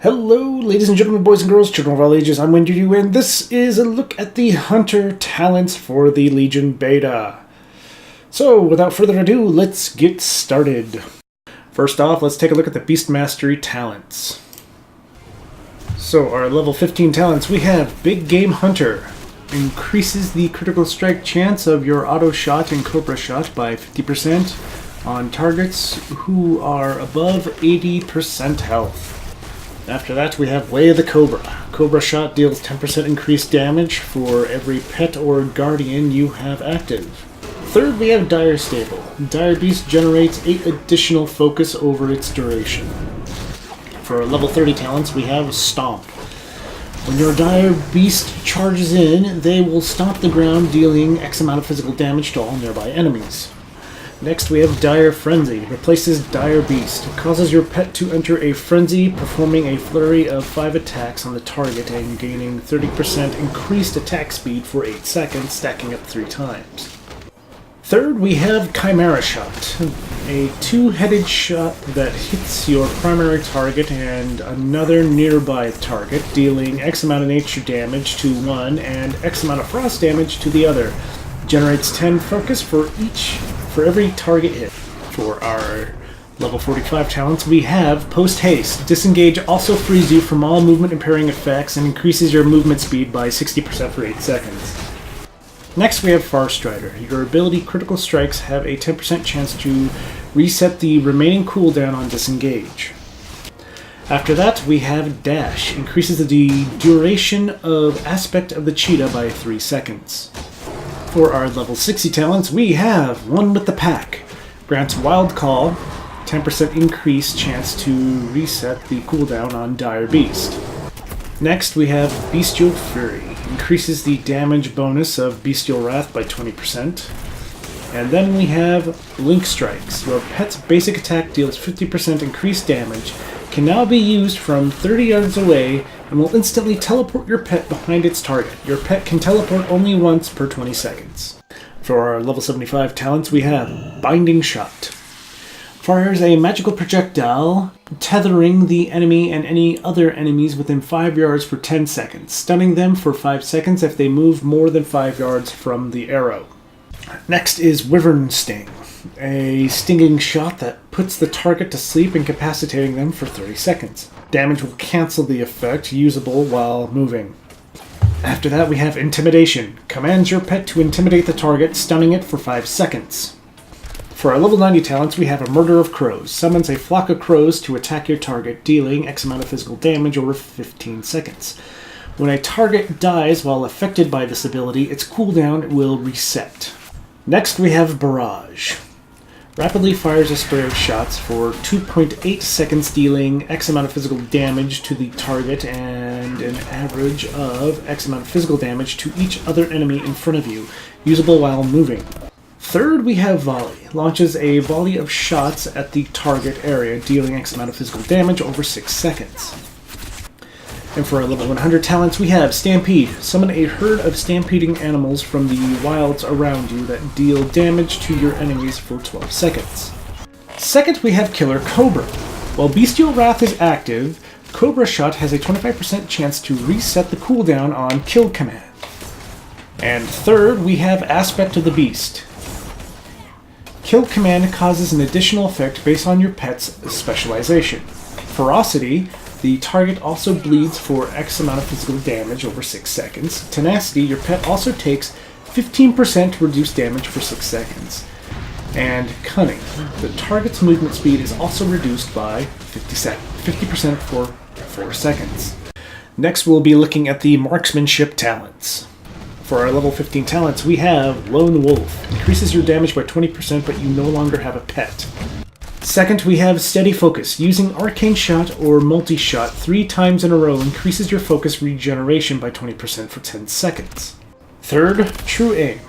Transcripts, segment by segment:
Hello, ladies and gentlemen, boys and girls, children of all ages, I'm Windhoof, and this is a look at the Hunter talents for the Legion Beta. So, without further ado, let's get started. First off, let's take a look at the Beast Mastery talents. So, our level 15 talents, we have Big Game Hunter. Increases the critical strike chance of your auto shot and cobra shot by 50% on targets who are above 80% health. After that, we have Way of the Cobra. Cobra shot deals 10% increased damage for every pet or guardian you have active. Third, we have Dire Stable. Dire Beast generates 8 additional focus over its duration. For level 30 talents, we have Stomp. When your Dire Beast charges in, they will stomp the ground, dealing X amount of physical damage to all nearby enemies. Next, we have Dire Frenzy. Replaces Dire Beast. It causes your pet to enter a frenzy, performing a flurry of 5 attacks on the target and gaining 30% increased attack speed for 8 seconds, stacking up 3 times. Third, we have Chimera Shot. A 2-headed shot that hits your primary target and another nearby target, dealing X amount of nature damage to one and X amount of frost damage to the other. Generates 10 focus for every target hit. For our level 45 talents, we have Post Haste. Disengage also frees you from all movement impairing effects and increases your movement speed by 60% for 8 seconds. Next, we have Far Strider. Your ability Critical Strikes have a 10% chance to reset the remaining cooldown on disengage. After that, we have Dash. Increases the duration of Aspect of the Cheetah by 3 seconds. For our level 60 talents, we have One with the Pack. Grants Wild Call, 10% increased chance to reset the cooldown on Dire Beast. Next, we have Bestial Fury. Increases the damage bonus of Bestial Wrath by 20%. And then we have Link Strikes. Your pet's basic attack deals 50% increased damage, can now be used from 30 yards away, and will instantly teleport your pet behind its target. Your pet can teleport only once per 20 seconds. For our level 75 talents, we have Binding Shot. Fires a magical projectile, tethering the enemy and any other enemies within 5 yards for 10 seconds, stunning them for 5 seconds if they move more than 5 yards from the arrow. Next is Wyvern Sting. A stinging shot that puts the target to sleep, incapacitating them for 30 seconds. Damage will cancel the effect, usable while moving. After that, we have Intimidation. Commands your pet to intimidate the target, stunning it for 5 seconds. For our level 90 talents, we have a Murder of Crows. Summons a flock of crows to attack your target, dealing X amount of physical damage over 15 seconds. When a target dies while affected by this ability, its cooldown will reset. Next, we have Barrage. Rapidly fires a spray of shots for 2.8 seconds, dealing X amount of physical damage to the target and an average of X amount of physical damage to each other enemy in front of you, usable while moving. Third, we have Volley. Launches a volley of shots at the target area, dealing X amount of physical damage over 6 seconds. And for our level 100 talents, we have Stampede. Summon a herd of stampeding animals from the wilds around you that deal damage to your enemies for 12 seconds. Second, we have Killer Cobra. While Bestial Wrath is active, Cobra Shot has a 25% chance to reset the cooldown on Kill Command. And third, we have Aspect of the Beast. Kill Command causes an additional effect based on your pet's specialization. Ferocity. The target also bleeds for X amount of physical damage over 6 seconds. Tenacity, your pet also takes 15% reduced damage for 6 seconds. And Cunning, the target's movement speed is also reduced by 50% for 4 seconds. Next, we'll be looking at the Marksmanship talents. For our level 15 talents, we have Lone Wolf. Increases your damage by 20%, but you no longer have a pet. Second, we have Steady Focus. Using Arcane Shot or Multi-Shot 3 times in a row increases your focus regeneration by 20% for 10 seconds. Third, True Aim.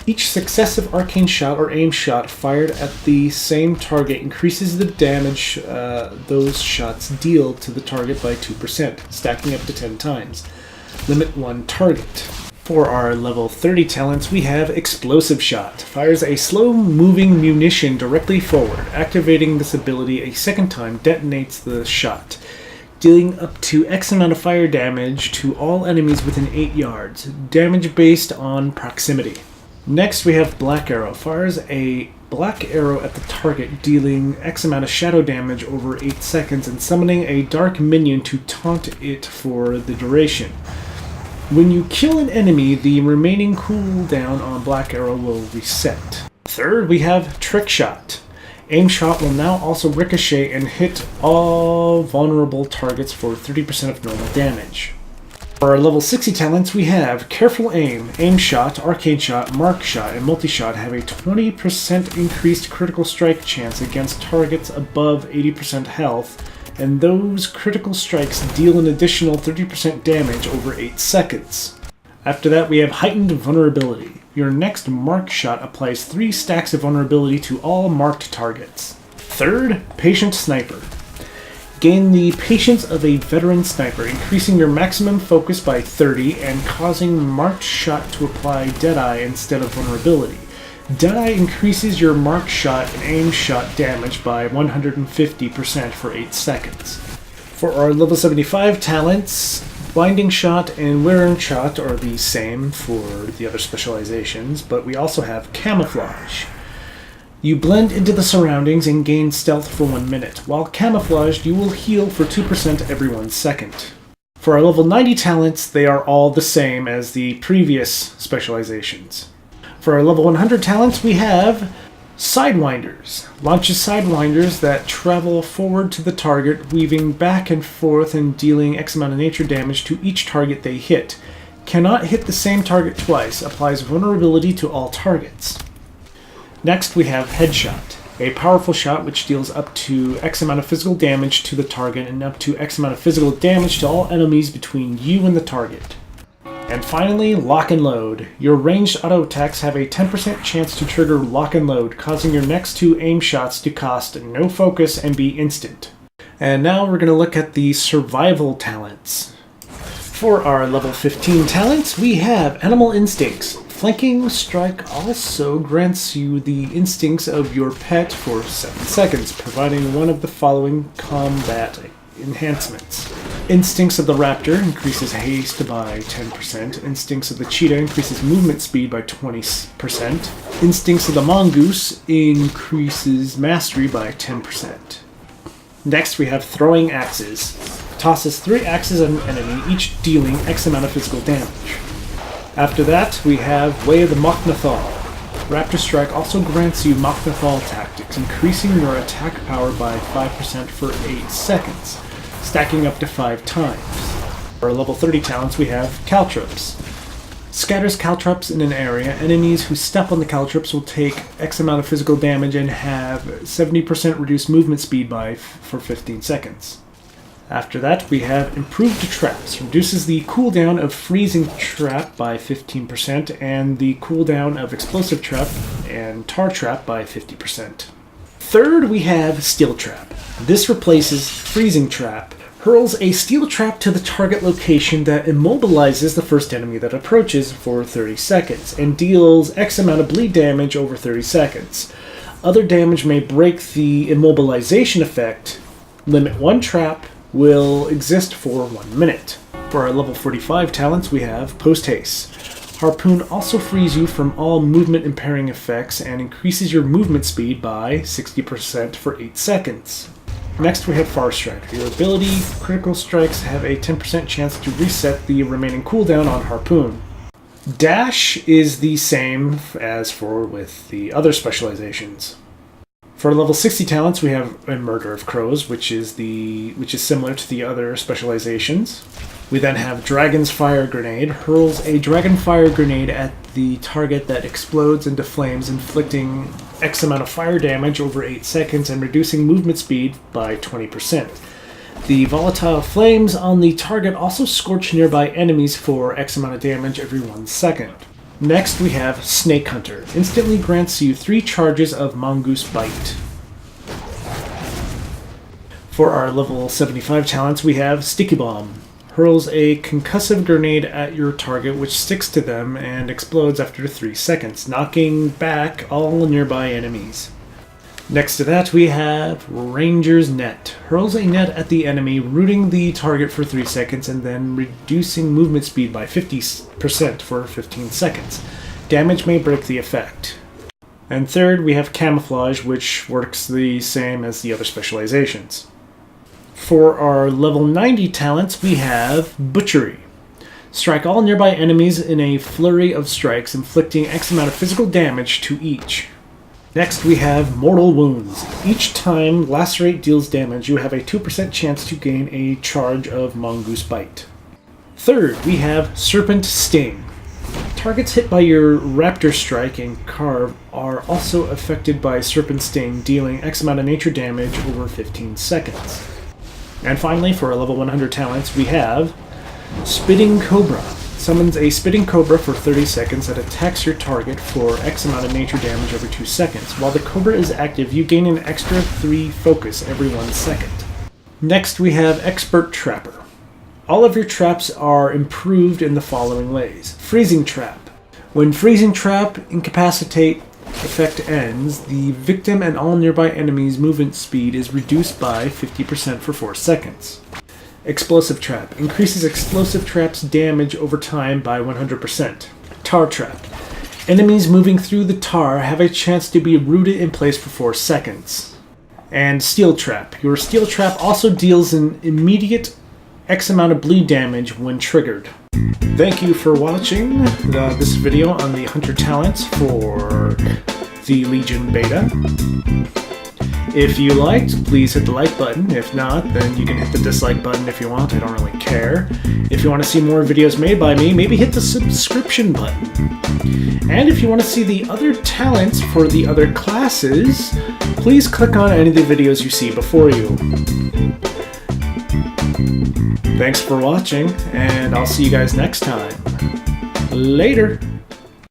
Each successive Arcane Shot or Aim Shot fired at the same target increases the damage those shots deal to the target by 2%, stacking up to 10 times. Limit 1 target. For our level 30 talents, we have Explosive Shot. Fires a slow-moving munition directly forward. Activating this ability a second time detonates the shot, dealing up to X amount of fire damage to all enemies within 8 yards, damage based on proximity. Next we have Black Arrow. Fires a black arrow at the target, dealing X amount of shadow damage over 8 seconds and summoning a dark minion to taunt it for the duration. When you kill an enemy, the remaining cooldown on Black Arrow will reset. Third, we have Trick Shot. Aim Shot will now also ricochet and hit all vulnerable targets for 30% of normal damage. For our level 60 talents, we have Careful Aim, Aim Shot, Arcane Shot, Mark Shot, and Multi-Shot have a 20% increased critical strike chance against targets above 80% health, and those critical strikes deal an additional 30% damage over 8 seconds. After that, we have Heightened Vulnerability. Your next Mark Shot applies 3 stacks of vulnerability to all marked targets. Third, Patient Sniper. Gain the patience of a veteran sniper, increasing your maximum focus by 30 and causing Marked Shot to apply Deadeye instead of vulnerability. Deadeye increases your Marked Shot and Aim Shot damage by 150% for 8 seconds. For our level 75 talents, Blinding Shot and Wearing Shot are the same for the other specializations, but we also have Camouflage. You blend into the surroundings and gain stealth for 1 minute. While camouflaged, you will heal for 2% every 1 second. For our level 90 talents, they are all the same as the previous specializations. For our level 100 talents, we have Sidewinders. Launches Sidewinders that travel forward to the target, weaving back and forth and dealing X amount of nature damage to each target they hit. Cannot hit the same target twice. Applies vulnerability to all targets. Next, we have Headshot, a powerful shot which deals up to X amount of physical damage to the target and up to X amount of physical damage to all enemies between you and the target. And finally, Lock and Load. Your ranged auto attacks have a 10% chance to trigger Lock and Load, causing your next 2 aim shots to cost no focus and be instant. And now we're going to look at the survival talents. For our level 15 talents, we have Animal Instincts. Flanking Strike also grants you the instincts of your pet for 7 seconds, providing one of the following combat enhancements. Instincts of the Raptor increases haste by 10%. Instincts of the Cheetah increases movement speed by 20%. Instincts of the Mongoose increases mastery by 10%. Next, we have Throwing Axes. Tosses 3 axes at an enemy, each dealing X amount of physical damage. After that, we have Way of the Mok'Nathal. Raptor Strike also grants you Mok'Nathal tactics, increasing your attack power by 5% for 8 seconds, stacking up to 5 times. For our level 30 talents, we have Caltrops. Scatters Caltrops in an area. Enemies who step on the Caltrops will take X amount of physical damage and have 70% reduced movement speed for 15 seconds. After that, we have Improved Traps. Reduces the cooldown of Freezing Trap by 15% and the cooldown of Explosive Trap and Tar Trap by 50%. Third, we have Steel Trap. This replaces Freezing Trap. Hurls a steel trap to the target location that immobilizes the first enemy that approaches for 30 seconds and deals X amount of bleed damage over 30 seconds. Other damage may break the immobilization effect. Limit 1 trap will exist for 1 minute. For our level 45 talents, we have Post Haste. Harpoon also frees you from all movement impairing effects and increases your movement speed by 60% for 8 seconds. Next, we have Far Strike. Your ability critical strikes have a 10% chance to reset the remaining cooldown on Harpoon. Dash is the same as with the other specializations. For level 60 talents, we have a Murder of Crows, which is similar to the other specializations. We then have Dragon's Fire Grenade. Hurls a Dragon Fire Grenade at the target that explodes into flames, inflicting X amount of fire damage over 8 seconds and reducing movement speed by 20%. The volatile flames on the target also scorch nearby enemies for X amount of damage every 1 second. Next, we have Snake Hunter. Instantly grants you 3 charges of Mongoose Bite. For our level 75 talents, we have Sticky Bomb. Hurls a concussive grenade at your target, which sticks to them and explodes after 3 seconds, knocking back all nearby enemies. Next to that, we have Ranger's Net. Hurls a net at the enemy, rooting the target for 3 seconds and then reducing movement speed by 50% for 15 seconds. Damage may break the effect. And third, we have Camouflage, which works the same as the other specializations. For our level 90 talents, we have Butchery. Strike all nearby enemies in a flurry of strikes, inflicting X amount of physical damage to each. Next, we have Mortal Wounds. Each time Lacerate deals damage, you have a 2% chance to gain a charge of Mongoose Bite. Third, we have Serpent Sting. Targets hit by your Raptor Strike and Carve are also affected by Serpent Sting, dealing X amount of nature damage over 15 seconds. And finally, for our level 100 talents, we have Spitting Cobra. Summons a Spitting Cobra for 30 seconds that attacks your target for X amount of nature damage every 2 seconds. While the Cobra is active, you gain an extra 3 focus every 1 second. Next, we have Expert Trapper. All of your traps are improved in the following ways. Freezing Trap. When Freezing Trap Incapacitate effect ends, the victim and all nearby enemies' movement speed is reduced by 50% for 4 seconds. Explosive Trap. Increases Explosive Trap's damage over time by 100%. Tar Trap. Enemies moving through the tar have a chance to be rooted in place for 4 seconds. And Steel Trap. Your Steel Trap also deals an immediate X amount of bleed damage when triggered. Thank you for watching this video on the Hunter talents for the Legion Beta. If you liked, please hit the like button. If not, then you can hit the dislike button if you want. I don't really care. If you want to see more videos made by me, maybe hit the subscription button. And if you want to see the other talents for the other classes, please click on any of the videos you see before you. Thanks for watching, and I'll see you guys next time. Later!